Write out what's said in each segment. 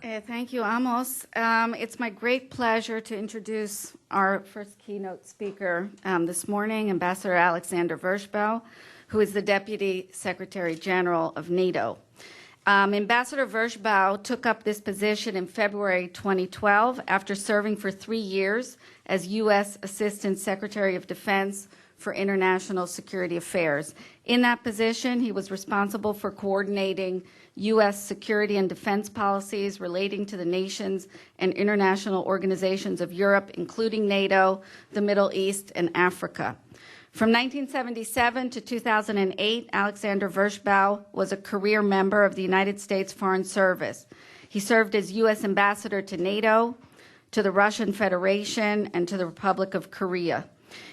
Thank you, Amos. It's my great pleasure to introduce our first keynote speaker this morning, Ambassador Alexander Vershbow, who is the Deputy Secretary General of NATO. Ambassador Vershbow took up this position in February 2012 after serving for 3 years as U.S. Assistant Secretary of Defense for International Security Affairs. In that position, he was responsible for coordinating U.S. security and defense policies relating to the nations and international organizations of Europe, including NATO, the Middle East, and Africa. From 1977 to 2008, Alexander Vershbow was a career member of the United States Foreign Service. He served as U.S. Ambassador to NATO, to the Russian Federation, and to the Republic of Korea.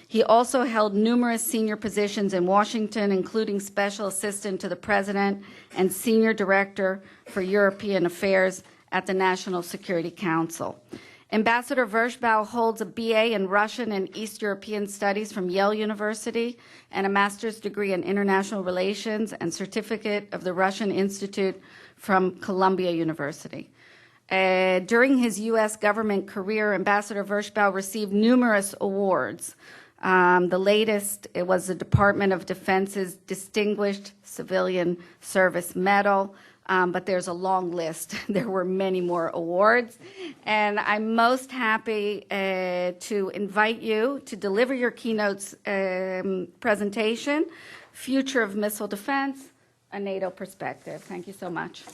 He also held numerous senior positions in Washington, including Special Assistant to the President and Senior Director for European Affairs at the National Security Council. Ambassador Vershbow holds a BA in Russian and East European Studies from Yale University and a master's degree in International Relations and certificate of the Russian Institute from Columbia University. During his U.S. government career, Ambassador Vershbow received numerous awards. The latest, it was the Department of Defense's Distinguished Civilian Service Medal, but there's a long list. There were many more awards. And I'm most happy to invite you to deliver your keynote presentation, Future of Missile Defense, a NATO Perspective. Thank you so much.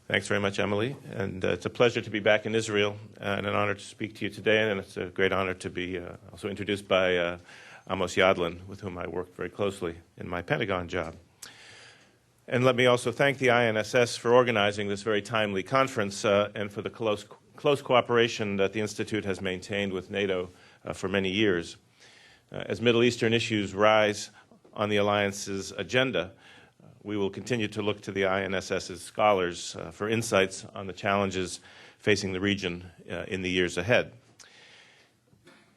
Thanks very much, Emily. And it's a pleasure to be back in Israel and an honor to speak to you today. And it's a great honor to be also introduced by Amos Yadlin, with whom I worked very closely in my Pentagon job. And let me also thank the INSS for organizing this very timely conference and for the close cooperation that the Institute has maintained with NATO for many years. As Middle Eastern issues rise on the Alliance's agenda, we will continue to look to the INSS's scholars for insights on the challenges facing the region in the years ahead.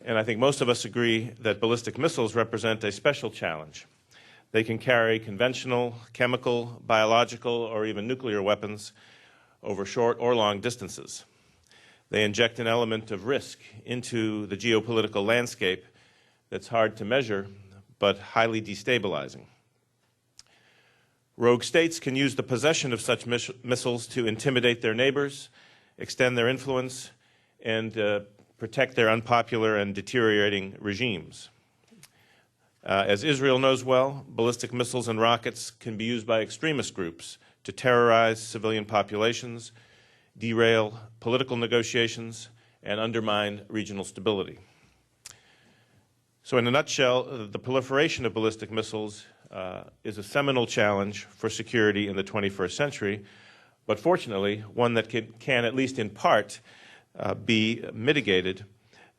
And I think most of us agree that ballistic missiles represent a special challenge. They can carry conventional, chemical, biological, or even nuclear weapons over short or long distances. They inject an element of risk into the geopolitical landscape that's hard to measure, but highly destabilizing. Rogue states can use the possession of such missiles to intimidate their neighbors, extend their influence, and protect their unpopular and deteriorating regimes. As Israel knows well, ballistic missiles and rockets can be used by extremist groups to terrorize civilian populations, derail political negotiations, and undermine regional stability. So in a nutshell, the proliferation of ballistic missiles is a seminal challenge for security in the 21st century, but fortunately, one that can at least in part, be mitigated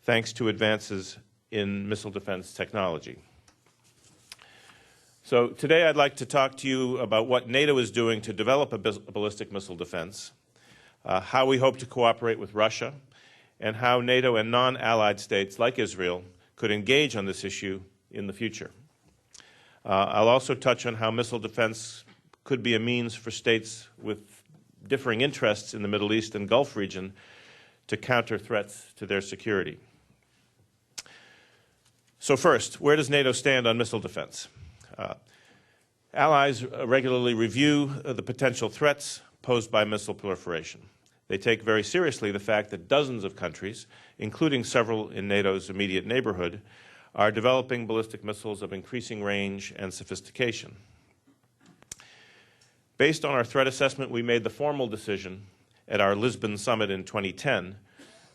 thanks to advances in missile defense technology. So today I'd like to talk to you about what NATO is doing to develop a ballistic missile defense, how we hope to cooperate with Russia, and how NATO and non-allied states like Israel could engage on this issue in the future. I'll also touch on how missile defense could be a means for states with differing interests in the Middle East and Gulf region to counter threats to their security. So first, where does NATO stand on missile defense? Allies regularly review the potential threats posed by missile proliferation. They take very seriously the fact that dozens of countries, including several in NATO's immediate neighborhood, are developing ballistic missiles of increasing range and sophistication. Based on our threat assessment, we made the formal decision at our Lisbon summit in 2010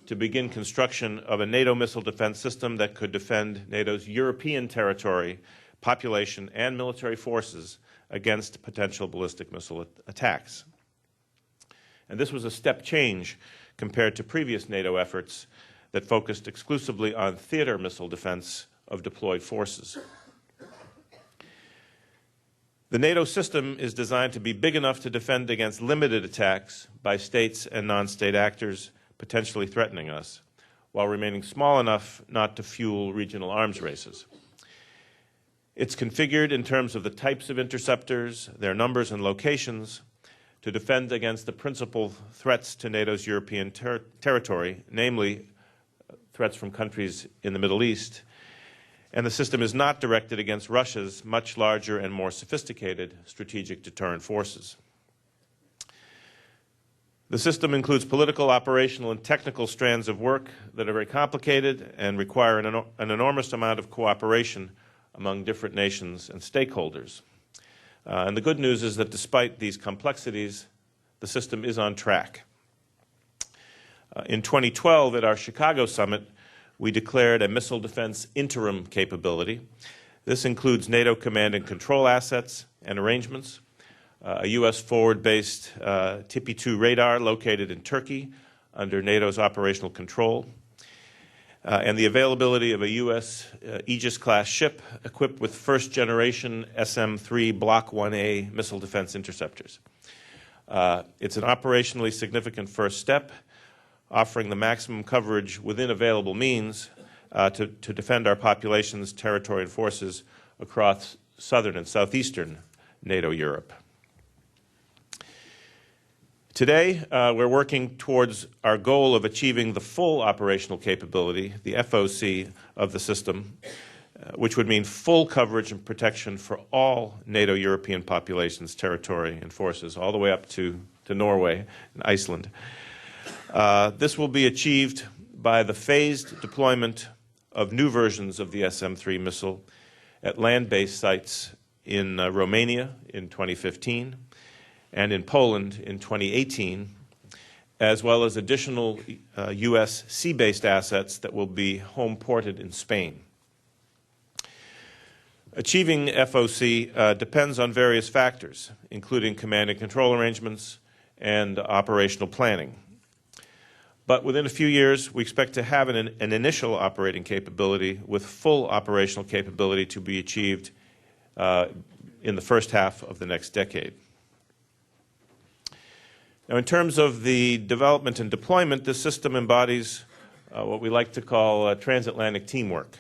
to begin construction of a NATO missile defense system that could defend NATO's European territory, population, and military forces against potential ballistic missile attacks. And this was a step change compared to previous NATO efforts that focused exclusively on theater missile defense of deployed forces. The NATO system is designed to be big enough to defend against limited attacks by states and non-state actors potentially threatening us, while remaining small enough not to fuel regional arms races. It's configured in terms of the types of interceptors, their numbers and locations, to defend against the principal threats to NATO's European territory, namely threats from countries in the Middle East. And the system is not directed against Russia's much larger and more sophisticated strategic deterrent forces. The system includes political, operational, and technical strands of work that are very complicated and require an enormous amount of cooperation among different nations and stakeholders. And the good news is that despite these complexities, the system is on track. In 2012, at our Chicago summit, we declared a missile defense interim capability. This includes NATO command and control assets and arrangements, a U.S. forward-based TP-2 radar located in Turkey under NATO's operational control, and the availability of a U.S. Aegis-class ship equipped with first-generation SM-3 Block 1A missile defense interceptors. It's an operationally significant first step, offering the maximum coverage within available means to defend our populations, territory, and forces across southern and southeastern NATO Europe. Today, we're working towards our goal of achieving the full operational capability, the FOC, of the system, which would mean full coverage and protection for all NATO European populations, territory, and forces, all the way up to Norway and Iceland. This will be achieved by the phased deployment of new versions of the SM-3 missile at land-based sites in Romania in 2015 and in Poland in 2018, as well as additional U.S. sea-based assets that will be home-ported in Spain. Achieving FOC depends on various factors, including command and control arrangements and operational planning. But within a few years, we expect to have an initial operating capability with full operational capability to be achieved in the first half of the next decade. Now, in terms of the development and deployment, this system embodies what we like to call transatlantic teamwork.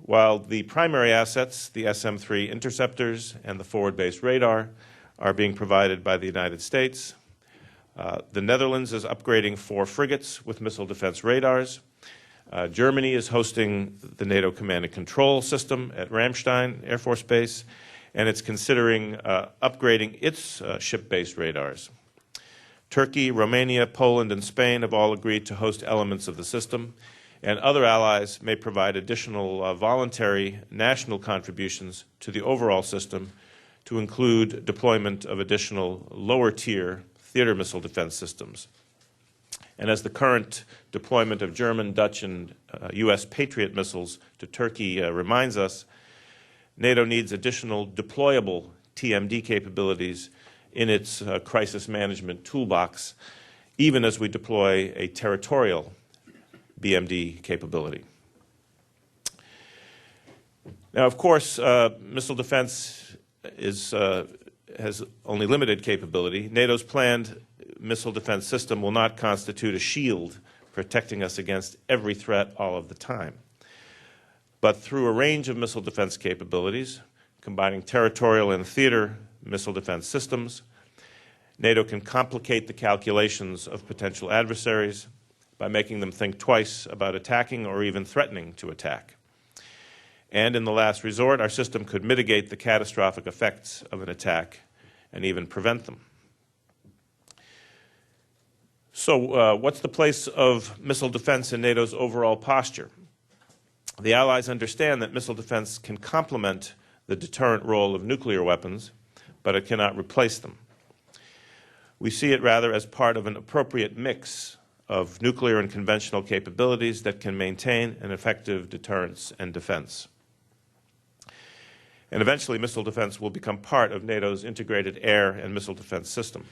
While the primary assets, the SM-3 interceptors and the forward-based radar, are being provided by the United States, the Netherlands is upgrading 4 frigates with missile defense radars. Germany is hosting the NATO command and control system at Ramstein Air Force Base, and it's considering upgrading its ship-based radars. Turkey, Romania, Poland, and Spain have all agreed to host elements of the system, and other allies may provide additional voluntary national contributions to the overall system to include deployment of additional lower-tier theater missile defense systems. And as the current deployment of German, Dutch, and U.S. Patriot missiles to Turkey reminds us, NATO needs additional deployable TMD capabilities in its crisis management toolbox, even as we deploy a territorial BMD capability. Now, of course, missile defense has only limited capability. NATO's planned missile defense system will not constitute a shield protecting us against every threat all of the time. But through a range of missile defense capabilities, combining territorial and theater missile defense systems, NATO can complicate the calculations of potential adversaries by making them think twice about attacking or even threatening to attack. And in the last resort, our system could mitigate the catastrophic effects of an attack and even prevent them. So what's the place of missile defense in NATO's overall posture? The Allies understand that missile defense can complement the deterrent role of nuclear weapons, but it cannot replace them. We see it rather as part of an appropriate mix of nuclear and conventional capabilities that can maintain an effective deterrence and defense. And eventually, missile defense will become part of NATO's integrated air and missile defense system.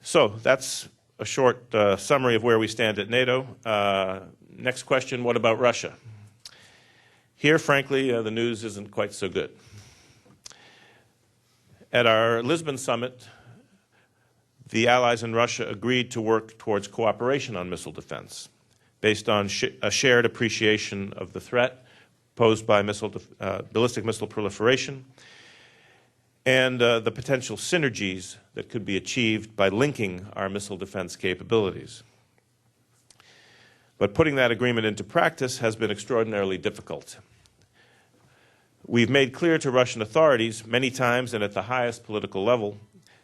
So that's a short summary of where we stand at NATO. Next question, what about Russia? Here, frankly, the news isn't quite so good. At our Lisbon summit, the Allies and Russia agreed to work towards cooperation on missile defense. based on a shared appreciation of the threat posed by ballistic missile proliferation and the potential synergies that could be achieved by linking our missile defense capabilities. But putting that agreement into practice has been extraordinarily difficult. We've made clear to Russian authorities many times and at the highest political level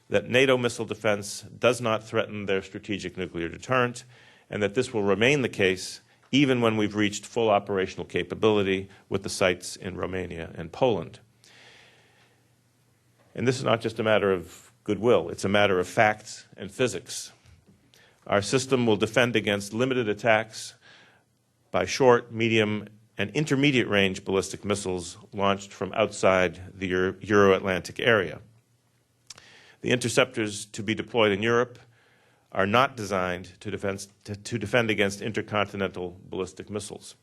that NATO missile defense does not threaten their strategic nuclear deterrent, and that this will remain the case even when we've reached full operational capability with the sites in Romania and Poland. And this is not just a matter of goodwill, it's a matter of facts and physics. Our system will defend against limited attacks by short, medium, and intermediate range ballistic missiles launched from outside the Euro-Atlantic area. The interceptors to be deployed in Europe are not designed to defend against intercontinental ballistic missiles.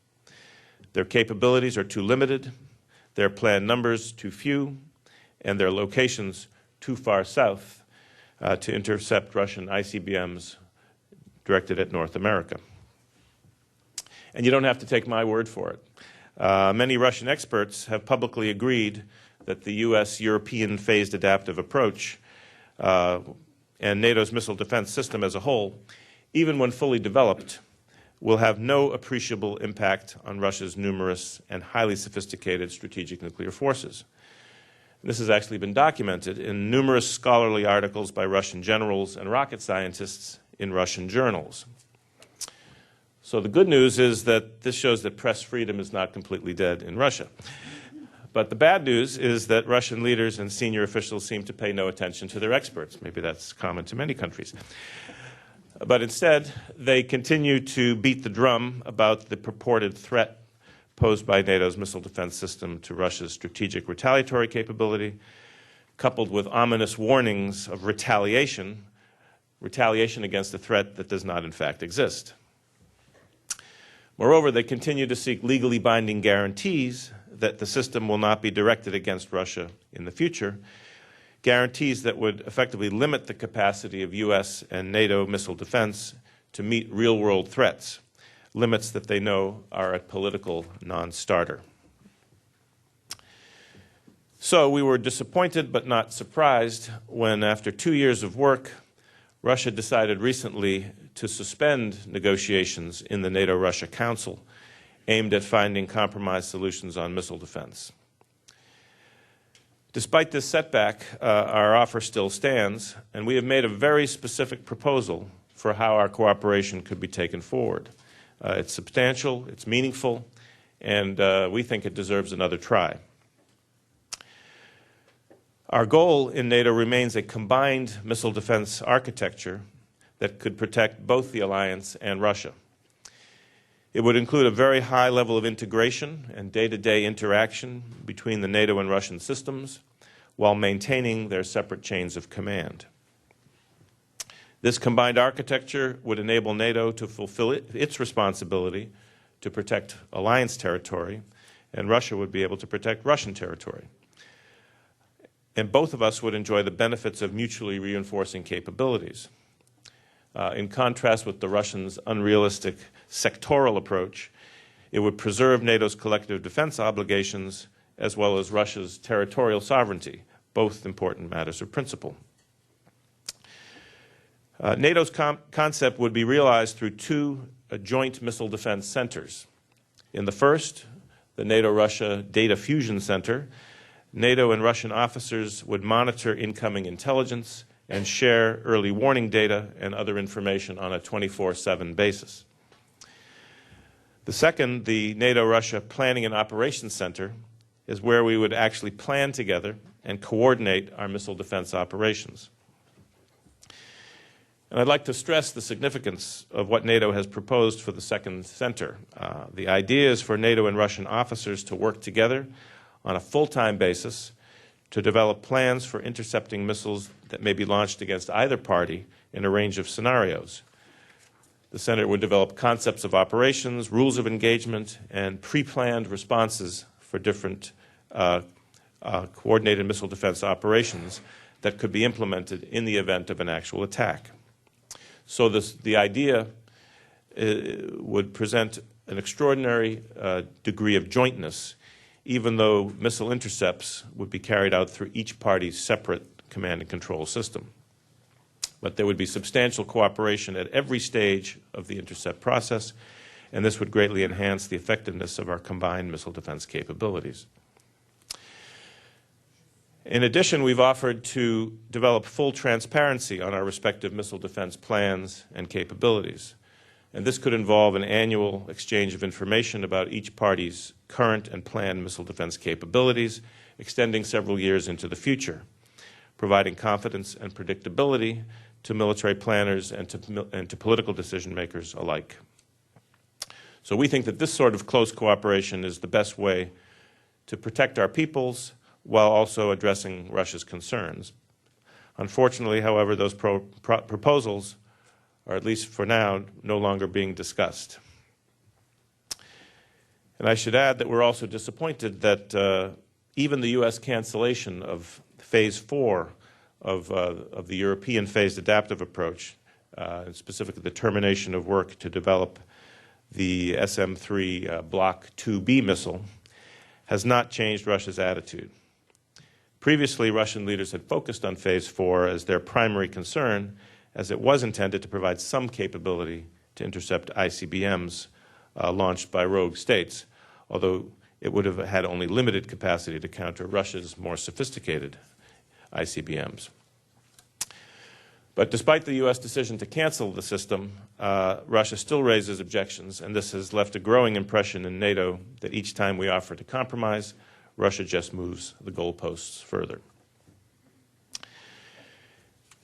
Their capabilities are too limited, their planned numbers too few, and their locations too far south to intercept Russian ICBMs directed at North America. And you don't have to take my word for it. Many Russian experts have publicly agreed that the U.S.-European phased adaptive approach and NATO's missile defense system as a whole, even when fully developed, will have no appreciable impact on Russia's numerous and highly sophisticated strategic nuclear forces. This has actually been documented in numerous scholarly articles by Russian generals and rocket scientists in Russian journals. So the good news is that this shows that press freedom is not completely dead in Russia. But the bad news is that Russian leaders and senior officials seem to pay no attention to their experts. Maybe that's common to many countries. But instead, they continue to beat the drum about the purported threat posed by NATO's missile defense system to Russia's strategic retaliatory capability, coupled with ominous warnings of retaliation against a threat that does not in fact exist. Moreover, they continue to seek legally binding guarantees that the system will not be directed against Russia in the future, guarantees that would effectively limit the capacity of U.S. and NATO missile defense to meet real-world threats, limits that they know are a political non-starter. So we were disappointed but not surprised when, after 2 years of work, Russia decided recently to suspend negotiations in the NATO-Russia Council aimed at finding compromise solutions on missile defense. Despite this setback, our offer still stands, and we have made a very specific proposal for how our cooperation could be taken forward. It's substantial, it's meaningful, and we think it deserves another try. Our goal in NATO remains a combined missile defense architecture that could protect both the alliance and Russia. It would include a very high level of integration and day-to-day interaction between the NATO and Russian systems while maintaining their separate chains of command. This combined architecture would enable NATO to fulfill its responsibility to protect alliance territory, and Russia would be able to protect Russian territory. And both of us would enjoy the benefits of mutually reinforcing capabilities. In contrast with the Russians' unrealistic sectoral approach, it would preserve NATO's collective defense obligations as well as Russia's territorial sovereignty, both important matters of principle. NATO's concept would be realized through two joint missile defense centers. In the first, the NATO-Russia Data Fusion Center, NATO and Russian officers would monitor incoming intelligence and share early warning data and other information on a 24/7 basis. The second, the NATO-Russia Planning and Operations Center, is where we would actually plan together and coordinate our missile defense operations. And I'd like to stress the significance of what NATO has proposed for the second center. The idea is for NATO and Russian officers to work together on a full-time basis to develop plans for intercepting missiles that may be launched against either party in a range of scenarios. The center would develop concepts of operations, rules of engagement, and pre-planned responses for different coordinated missile defense operations that could be implemented in the event of an actual attack. So the idea would present an extraordinary degree of jointness, even though missile intercepts would be carried out through each party's separate command and control system. But there would be substantial cooperation at every stage of the intercept process, and this would greatly enhance the effectiveness of our combined missile defense capabilities. In addition, we've offered to develop full transparency on our respective missile defense plans and capabilities. And this could involve an annual exchange of information about each party's current and planned missile defense capabilities, extending several years into the future, providing confidence and predictability to military planners and to political decision makers alike. So we think that this sort of close cooperation is the best way to protect our peoples while also addressing Russia's concerns. Unfortunately, however, those proposals are, at least for now, no longer being discussed. And I should add that we're also disappointed that even the U.S. cancellation of Phase 4 of the European phased adaptive approach, and specifically the termination of work to develop the SM-3 Block 2B missile, has not changed Russia's attitude. Previously, Russian leaders had focused on Phase 4 as their primary concern, as it was intended to provide some capability to intercept ICBMs launched by rogue states, although it would have had only limited capacity to counter Russia's more sophisticated ICBMs. But despite the U.S. decision to cancel the system, Russia still raises objections, and this has left a growing impression in NATO that each time we offer to compromise, Russia just moves the goalposts further.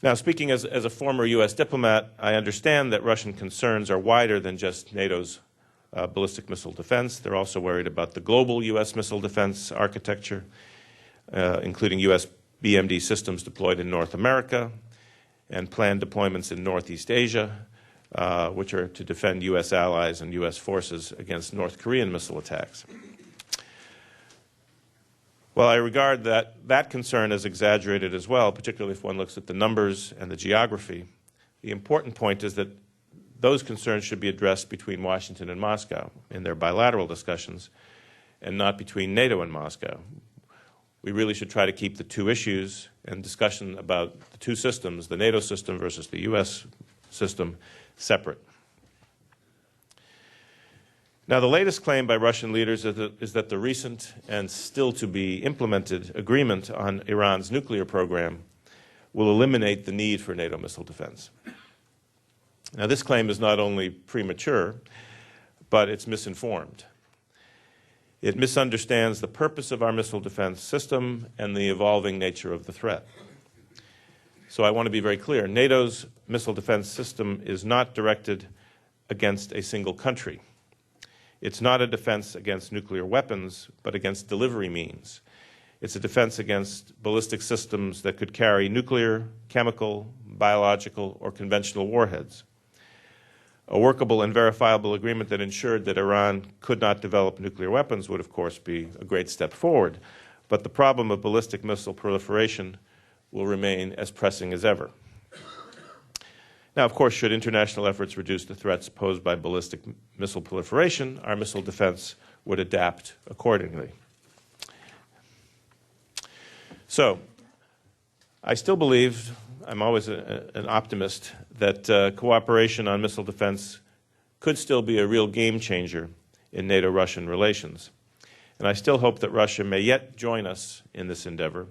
Now, speaking as a former U.S. diplomat, I understand that Russian concerns are wider than just NATO's ballistic missile defense. They're also worried about the global U.S. missile defense architecture, including U.S. BMD systems deployed in North America and planned deployments in Northeast Asia, which are to defend U.S. allies and U.S. forces against North Korean missile attacks. Well, I regard that concern as exaggerated as well, particularly if one looks at the numbers and the geography. The important point is that those concerns should be addressed between Washington and Moscow in their bilateral discussions, and not between NATO and Moscow. We really should try to keep the two issues and discussion about the two systems, the NATO system versus the U.S. system, separate. Now, the latest claim by Russian leaders is that the recent and still to be implemented agreement on Iran's nuclear program will eliminate the need for NATO missile defense. Now, this claim is not only premature, but it's misinformed. It misunderstands the purpose of our missile defense system and the evolving nature of the threat. So I want to be very clear. NATO's missile defense system is not directed against a single country. It's not a defense against nuclear weapons, but against delivery means. It's a defense against ballistic systems that could carry nuclear, chemical, biological, or conventional warheads. A workable and verifiable agreement that ensured that Iran could not develop nuclear weapons would, of course, be a great step forward. But the problem of ballistic missile proliferation will remain as pressing as ever. Now, of course, should international efforts reduce the threats posed by ballistic missile proliferation, our missile defense would adapt accordingly. So, I still believe, I'm always an optimist, that cooperation on missile defense could still be a real game changer in NATO-Russian relations. And I still hope that Russia may yet join us in this endeavor,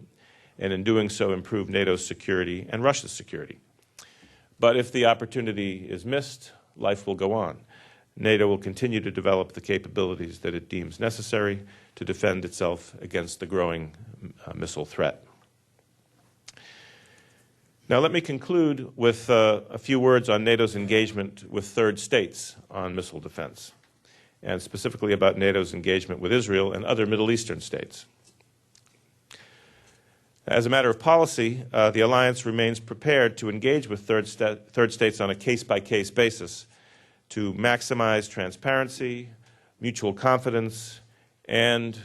and in doing so improve NATO's security and Russia's security. But if the opportunity is missed, life will go on. NATO will continue to develop the capabilities that it deems necessary to defend itself against the growing missile threat. Now, let me conclude with a few words on NATO's engagement with third states on missile defense, and specifically about NATO's engagement with Israel and other Middle Eastern states. As a matter of policy, the alliance remains prepared to engage with third states on a case-by-case basis to maximize transparency, mutual confidence, and,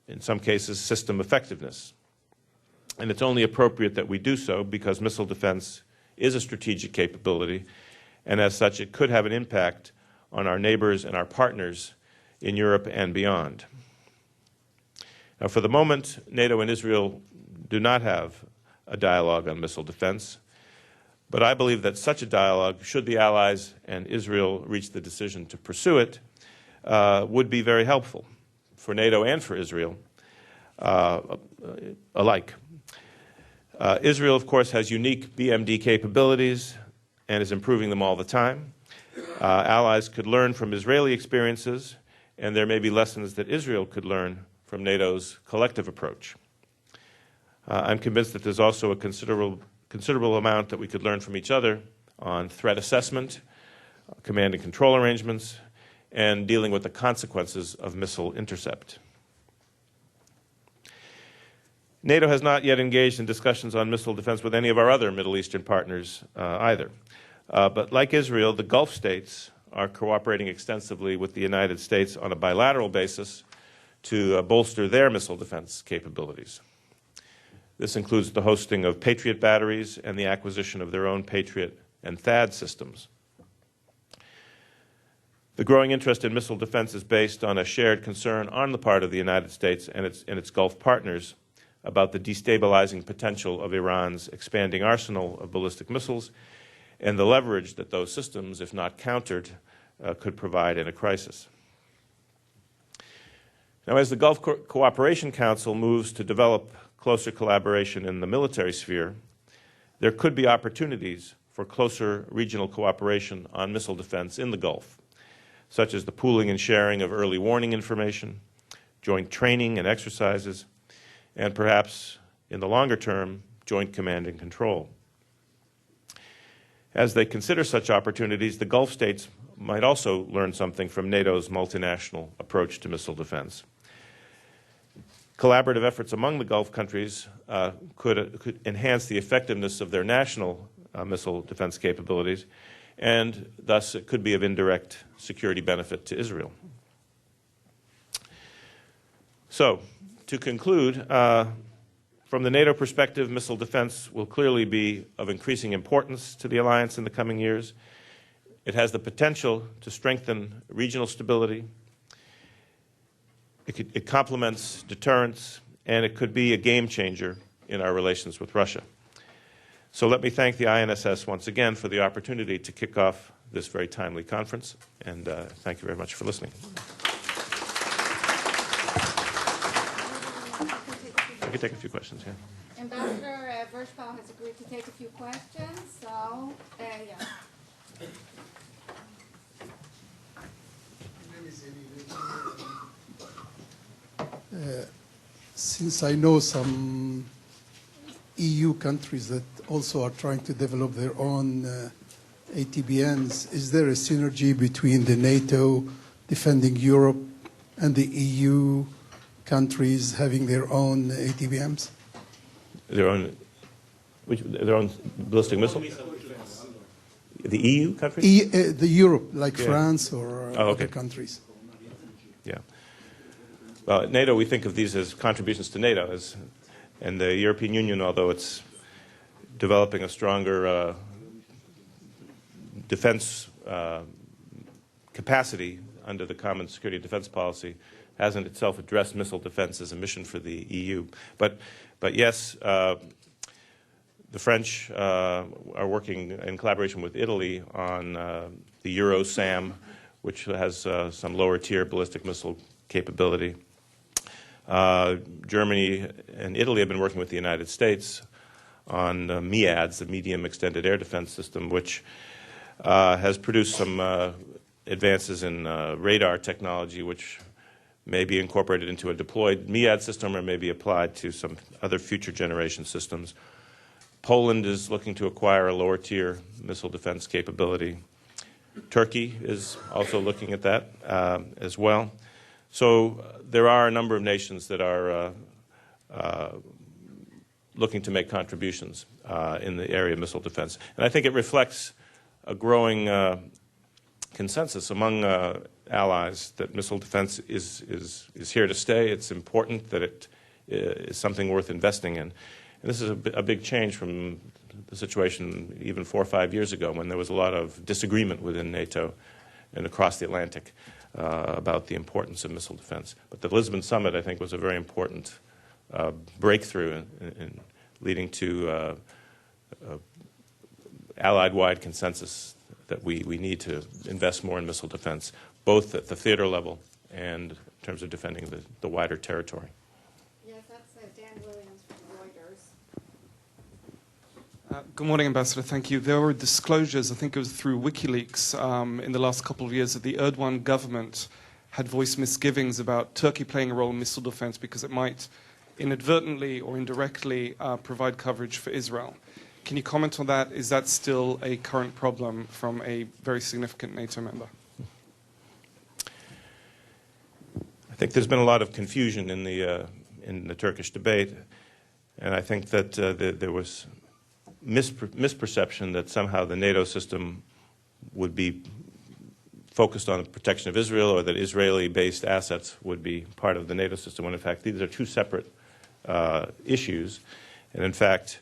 in some cases, system effectiveness. And it's only appropriate that we do so because missile defense is a strategic capability, and as such, it could have an impact on our neighbors and our partners in Europe and beyond. Now, for the moment, NATO and Israel do not have a dialogue on missile defense, but I believe that such a dialogue, should the Allies and Israel reach the decision to pursue it, would be very helpful for NATO and for Israel alike. Israel, of course, has unique BMD capabilities and is improving them all the time. Allies could learn from Israeli experiences, and there may be lessons that Israel could learn from NATO's collective approach. I'm convinced that there's also a considerable amount that we could learn from each other on threat assessment, command and control arrangements, and dealing with the consequences of missile intercept. NATO has not yet engaged in discussions on missile defense with any of our other Middle Eastern partners either. But like Israel, the Gulf states are cooperating extensively with the United States on a bilateral basis to bolster their missile defense capabilities. This includes the hosting of Patriot batteries and the acquisition of their own Patriot and THAAD systems. The growing interest in missile defense is based on a shared concern on the part of the United States and its Gulf partners about the destabilizing potential of Iran's expanding arsenal of ballistic missiles and the leverage that those systems, if not countered, could provide in a crisis. Now, as the Gulf Cooperation Council moves to develop closer collaboration in the military sphere, there could be opportunities for closer regional cooperation on missile defense in the Gulf, such as the pooling and sharing of early warning information, joint training and exercises, and perhaps, in the longer term, joint command and control. As they consider such opportunities, the Gulf states might also learn something from NATO's multinational approach to missile defense. Collaborative efforts among the Gulf countries could enhance the effectiveness of their national missile defense capabilities, and thus it could be of indirect security benefit to Israel. So, to conclude, from the NATO perspective, missile defense will clearly be of increasing importance to the alliance in the coming years. It has the potential to strengthen regional stability. It complements deterrence, and it could be a game changer in our relations with Russia. So let me thank the INSS once again for the opportunity to kick off this very timely conference, and thank you very much for listening. I can take a few questions, yeah. Ambassador Vershbow has agreed to take a few questions, so, yeah. Since I know some EU countries that also are trying to develop their own ATBMs, is there a synergy between the NATO defending Europe and the EU countries having their own ATBMs? Their own ballistic missile? The EU countries? The Europe, like Yeah. France or Oh, okay. other countries. Yeah. Well, at NATO, we think of these as contributions to NATO, and the European Union, although it's developing a stronger defense capacity under the Common Security and Defense Policy, hasn't itself addressed missile defense as a mission for the EU. But yes, the French are working in collaboration with Italy on the Euro-SAM, which has some lower-tier ballistic missile capability. Germany and Italy have been working with the United States on MEADS, the Medium Extended Air Defense System, which has produced some advances in radar technology, which may be incorporated into a deployed MEAD system or may be applied to some other future generation systems. Poland is looking to acquire a lower-tier missile defense capability. Turkey is also looking at that as well. So there are a number of nations that are looking to make contributions in the area of missile defense. And I think it reflects a growing consensus among allies that missile defense is here to stay. It's important, that it is something worth investing in. And this is a big change from the situation even 4 or 5 years ago, when there was a lot of disagreement within NATO and across the Atlantic about the importance of missile defense. But the Lisbon summit, I think, was a very important breakthrough in leading to Allied-wide consensus that we need to invest more in missile defense, both at the theater level and in terms of defending the wider territory. Yes, that's Dan Williams from Reuters. Good morning, Ambassador. Thank you. There were disclosures, I think it was through WikiLeaks, in the last couple of years that the Erdogan government had voiced misgivings about Turkey playing a role in missile defense because it might inadvertently or indirectly provide coverage for Israel. Can you comment on that? Is that still a current problem from a very significant NATO member? I think there's been a lot of confusion in the Turkish debate, and I think that there was misperception that somehow the NATO system would be focused on the protection of Israel, or that Israeli-based assets would be part of the NATO system, when in fact these are two separate issues. And in fact,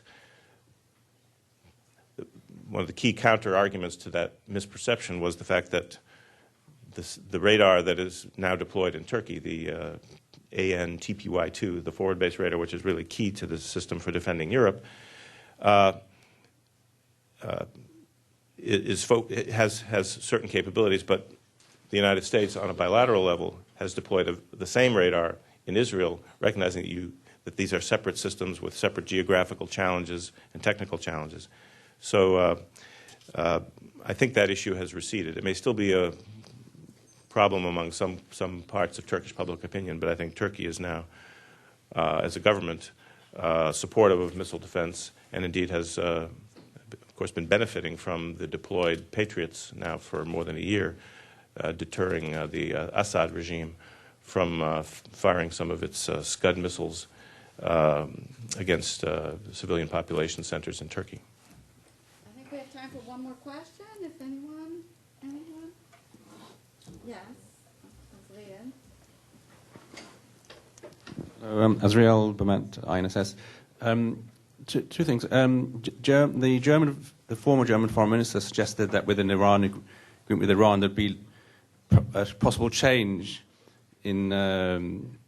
one of the key counter-arguments to that misperception was the fact that the radar that is now deployed in Turkey, the AN-TPY-2, the forward-based radar, which is really key to the system for defending Europe, has certain capabilities, but the United States, on a bilateral level, has deployed the same radar in Israel, recognizing that these are separate systems with separate geographical challenges and technical challenges. So I think that issue has receded. It may still be a problem among some parts of Turkish public opinion, but I think Turkey is now, as a government, supportive of missile defense, and indeed has, of course, been benefiting from the deployed Patriots now for more than a year, deterring the Assad regime from firing some of its Scud missiles against civilian population centers in Turkey. I think we have time for one more question, if anyone? Yes, Leon. Hello, Azrael Bermat, INSS. Two things. The former German foreign minister suggested that with an agreement with Iran, there'd be a possible change in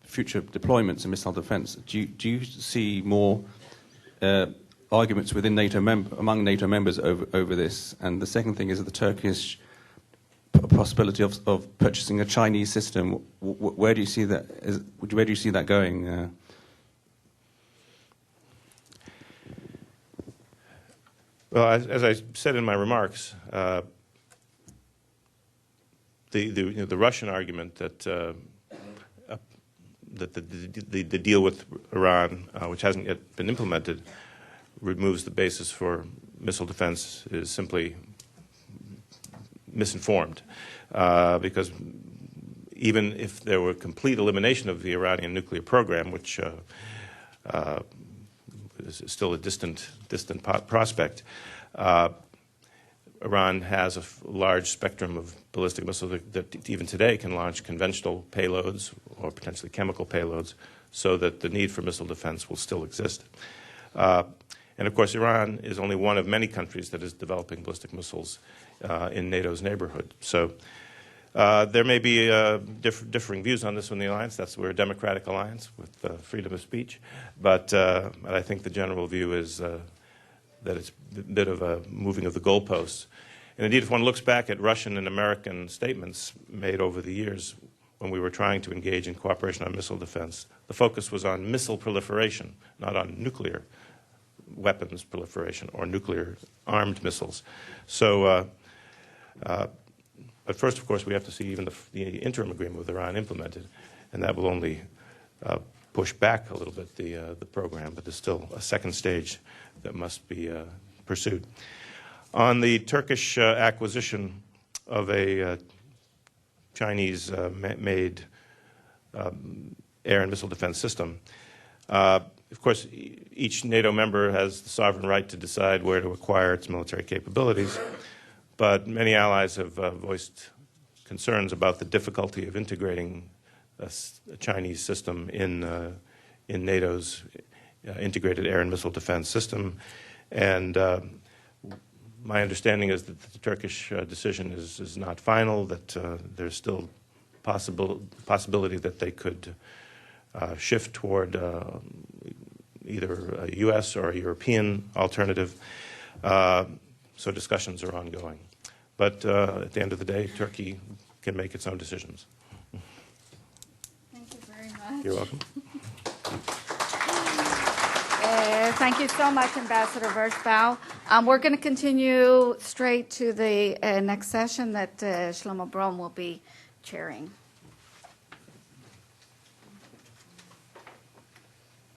future deployments in missile defense. Do you see more arguments within among NATO members over this? And the second thing is the Turkish possibility of purchasing a Chinese system. Where do you see that? Where do you see that going? Well, as I said in my remarks, the Russian argument that the deal with Iran, which hasn't yet been implemented, removes the basis for missile defense is simply misinformed, because even if there were complete elimination of the Iranian nuclear program, which is still a distant prospect, Iran has a large spectrum of ballistic missiles that even today can launch conventional payloads or potentially chemical payloads, so that the need for missile defense will still exist. And of course, Iran is only one of many countries that is developing ballistic missiles in NATO's neighborhood. So there may be differing views on this in the alliance. We're a democratic alliance with freedom of speech. But I think the general view is that it's a bit of a moving of the goalposts. And indeed, if one looks back at Russian and American statements made over the years when we were trying to engage in cooperation on missile defense, the focus was on missile proliferation, not on nuclear weapons proliferation or nuclear armed missiles. So, but first, of course, we have to see even the interim agreement with Iran implemented, and that will only push back a little bit the program, but there's still a second stage that must be pursued. On the Turkish acquisition of a Chinese-made air and missile defense system, of course, each NATO member has the sovereign right to decide where to acquire its military capabilities, but many allies have voiced concerns about the difficulty of integrating a Chinese system in NATO's integrated air and missile defense system. And My understanding is that the Turkish decision is not final, that there's still possibility that they could shift toward either a U.S. or a European alternative. So discussions are ongoing. But at the end of the day, Turkey can make its own decisions. Thank you very much. You're welcome. Thank you so much, Ambassador Vershbow. We're going to continue straight to the next session that Shlomo Brom will be chairing.